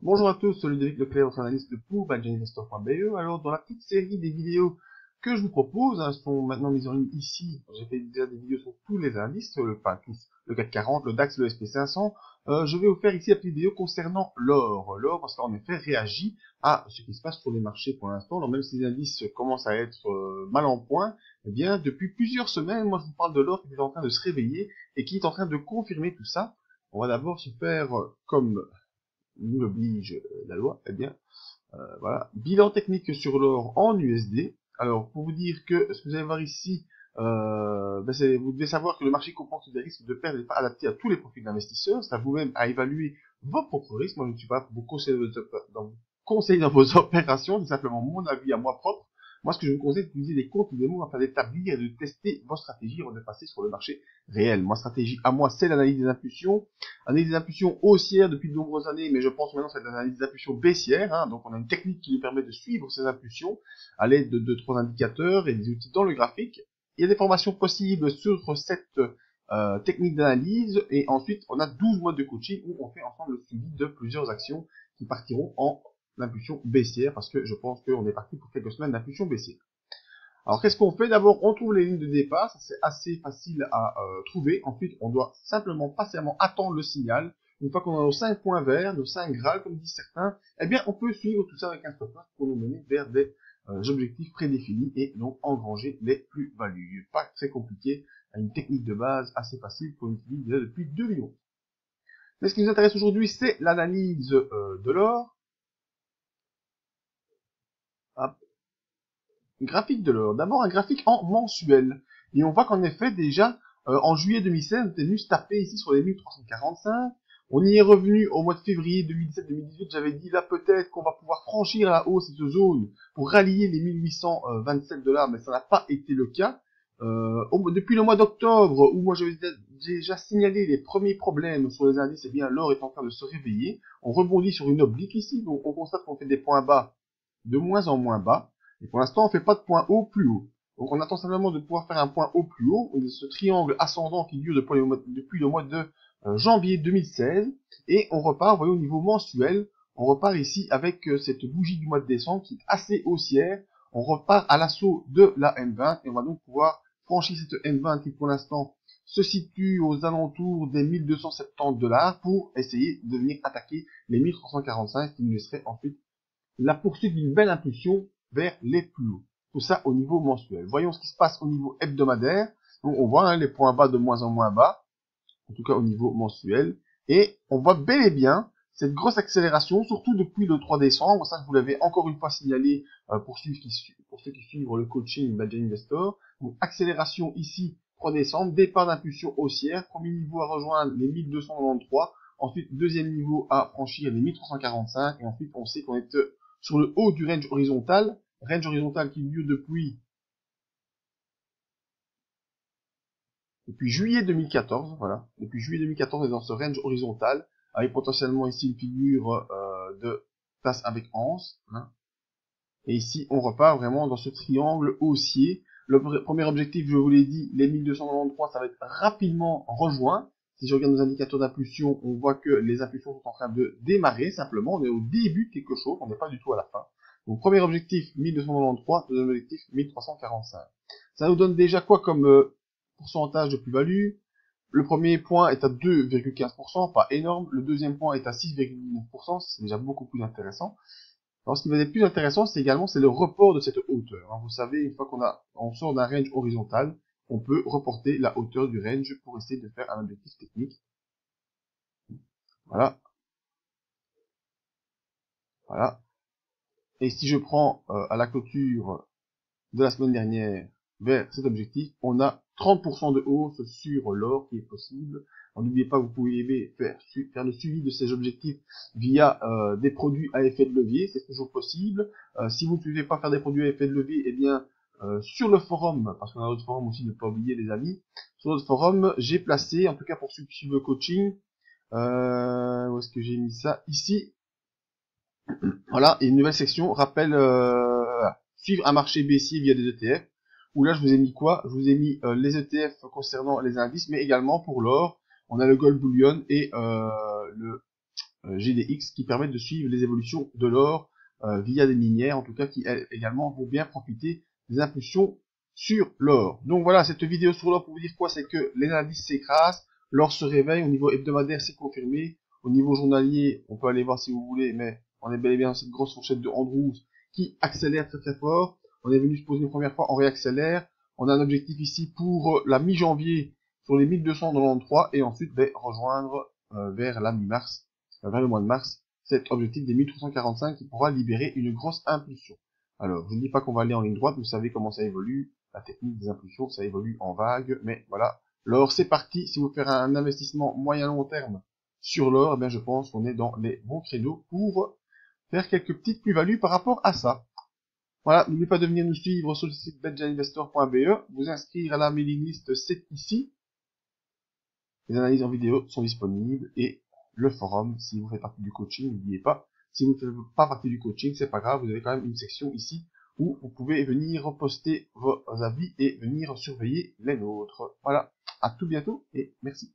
Bonjour à tous, c'est Ludovic Leclerc, votre analyste pour badgeinvestor.be. Alors, dans la petite série des vidéos que je vous propose, sont maintenant mises en ligne ici. J'ai fait déjà des vidéos sur tous les indices, enfin tous, le CAC 40, le DAX, le SP500. Je vais vous faire ici la petite vidéo concernant l'or. L'or, parce qu'en effet, réagit à ce qui se passe sur les marchés pour l'instant. Alors, même si les indices commencent à être mal en point, eh bien, depuis plusieurs semaines, moi je vous parle de l'or qui est en train de se réveiller et qui est en train de confirmer tout ça. On va d'abord se faire comme nous l'oblige la loi, eh bien, voilà. Bilan technique sur l'or en USD. Alors, pour vous dire que ce que vous allez voir ici, vous devez savoir que le marché comporte des risques de perte et pas adaptés à tous les profils d'investisseurs. C'est à vous-même à évaluer vos propres risques. Moi, je ne suis pas pour vous conseiller dans vos opérations, c'est simplement mon avis à moi propre. Moi, ce que je vous conseille, c'est d'utiliser des comptes de mots afin d'établir et de tester vos stratégies avant de passer sur le marché réel. Ma stratégie à moi, c'est l'analyse des impulsions. Analyse des impulsions haussières depuis de nombreuses années, mais je pense maintenant que c'est l'analyse des impulsions baissières. Hein. Donc, on a une technique qui nous permet de suivre ces impulsions à l'aide de 3 indicateurs et des outils dans le graphique. Il y a des formations possibles sur cette technique d'analyse, et ensuite, on a 12 mois de coaching où on fait ensemble le suivi de plusieurs actions qui partiront en impulsion baissière, parce que je pense qu'on est parti pour quelques semaines d'impulsion baissière. Alors, qu'est-ce qu'on fait? D'abord, on trouve les lignes de départ, ça c'est assez facile à trouver. Ensuite, on doit simplement patiemment attendre le signal. Une fois qu'on a nos 5 points verts, nos 5 Graal, comme disent certains, eh bien, on peut suivre tout ça avec un stop loss pour nous mener vers des objectifs prédéfinis et donc engranger les plus-values. Pas très compliqué, une technique de base assez facile qu'on utilise déjà depuis 2 millions. Mais ce qui nous intéresse aujourd'hui, c'est l'analyse de l'or. Hop. Graphique de l'or. D'abord un graphique en mensuel. Et on voit qu'en effet déjà en juillet 2016, on était venu se taper ici sur les 1345. On y est revenu au mois de février 2017-2018. J'avais dit là peut-être qu'on va pouvoir franchir à la hausse cette zone pour rallier les 1827 $, mais ça n'a pas été le cas. Depuis le mois d'octobre, où moi j'avais déjà signalé les premiers problèmes sur les indices, eh bien l'or est en train de se réveiller. On rebondit sur une oblique ici, donc on constate qu'on fait des points bas de moins en moins bas. Et pour l'instant, on fait pas de point haut plus haut. Donc on attend simplement de pouvoir faire un point haut plus haut. On a ce triangle ascendant qui dure depuis le mois de janvier 2016. Et on repart, vous voyez, au niveau mensuel. On repart ici avec cette bougie du mois de décembre qui est assez haussière. On repart à l'assaut de la M20 et on va donc pouvoir franchir cette M20 qui pour l'instant se situe aux alentours des 1270 $ pour essayer de venir attaquer les 1345 qui nous laisserait ensuite la poursuite d'une belle impulsion vers les plus hauts. Tout ça au niveau mensuel. Voyons ce qui se passe au niveau hebdomadaire. Donc on voit les points bas de moins en moins bas, en tout cas au niveau mensuel. Et on voit bel et bien cette grosse accélération, surtout depuis le 3 décembre. Ça, je vous l'avais encore une fois signalé pour ceux qui suivent le coaching Badger Investor. Donc accélération ici, 3 décembre, départ d'impulsion haussière, premier niveau à rejoindre les 1293, ensuite deuxième niveau à franchir les 1345, et ensuite on sait qu'on est sur le haut du range horizontal qui dure depuis juillet 2014, voilà. Depuis juillet 2014, on est dans ce range horizontal, avec potentiellement ici une figure de tasse avec anse, hein. Et ici, on repart vraiment dans ce triangle haussier. Le premier objectif, je vous l'ai dit, les 1293, ça va être rapidement rejoint. Si je regarde nos indicateurs d'impulsion, on voit que les impulsions sont en train de démarrer, simplement. On est au début de quelque chose, on n'est pas du tout à la fin. Donc, premier objectif, 1293, deuxième objectif, 1345. Ça nous donne déjà quoi comme pourcentage de plus-value? Le premier point est à 2,15%, pas énorme. Le deuxième point est à 6,9%, c'est déjà beaucoup plus intéressant. Alors, ce qui va être plus intéressant, c'est le report de cette hauteur. Vous savez, une fois on sort d'un range horizontal, on peut reporter la hauteur du range pour essayer de faire un objectif technique. Voilà. Voilà. Et si je prends à la clôture de la semaine dernière vers cet objectif, on a 30% de hausse sur l'or qui est possible. N'oubliez pas que vous pouvez faire le suivi de ces objectifs via des produits à effet de levier, c'est toujours possible. Si vous ne pouvez pas faire des produits à effet de levier, eh bien sur le forum, parce qu'on a d'autres forums aussi, ne pas oublier les amis, sur notre forum, j'ai placé, en tout cas pour ceux qui suivent le coaching, où est-ce que j'ai mis ça? Ici, voilà, et une nouvelle section, rappel, suivre un marché baissier via des ETF, où là je vous ai mis quoi? Je vous ai mis les ETF concernant les indices, mais également pour l'or, on a le gold bullion et GDX qui permettent de suivre les évolutions de l'or via des minières, en tout cas qui elles également vont bien profiter des impulsions sur l'or. Donc voilà, cette vidéo sur l'or pour vous dire quoi, c'est que les indices s'écrasent, l'or se réveille, au niveau hebdomadaire c'est confirmé, au niveau journalier, on peut aller voir si vous voulez, mais on est bel et bien dans cette grosse fourchette de Andrews qui accélère très très fort. On est venu se poser une première fois, on réaccélère. On a un objectif ici pour la mi-janvier sur les 1293 et ensuite rejoindre vers la mi-mars, vers le mois de mars, cet objectif des 1345 qui pourra libérer une grosse impulsion. Alors, je ne dis pas qu'on va aller en ligne droite, vous savez comment ça évolue, la technique des impulsions, ça évolue en vague, mais voilà. L'or, c'est parti. Si vous faites un investissement moyen-long terme sur l'or, je pense qu'on est dans les bons créneaux pour faire quelques petites plus-values par rapport à ça. Voilà, n'oubliez pas de venir nous suivre sur le site betjainvestor.be, vous inscrire à la mailing list, c'est ici. Les analyses en vidéo sont disponibles et le forum, si vous faites partie du coaching, n'oubliez pas, si vous ne faites pas partie du coaching, c'est pas grave, vous avez quand même une section ici où vous pouvez venir poster vos avis et venir surveiller les nôtres. Voilà, à tout bientôt et merci.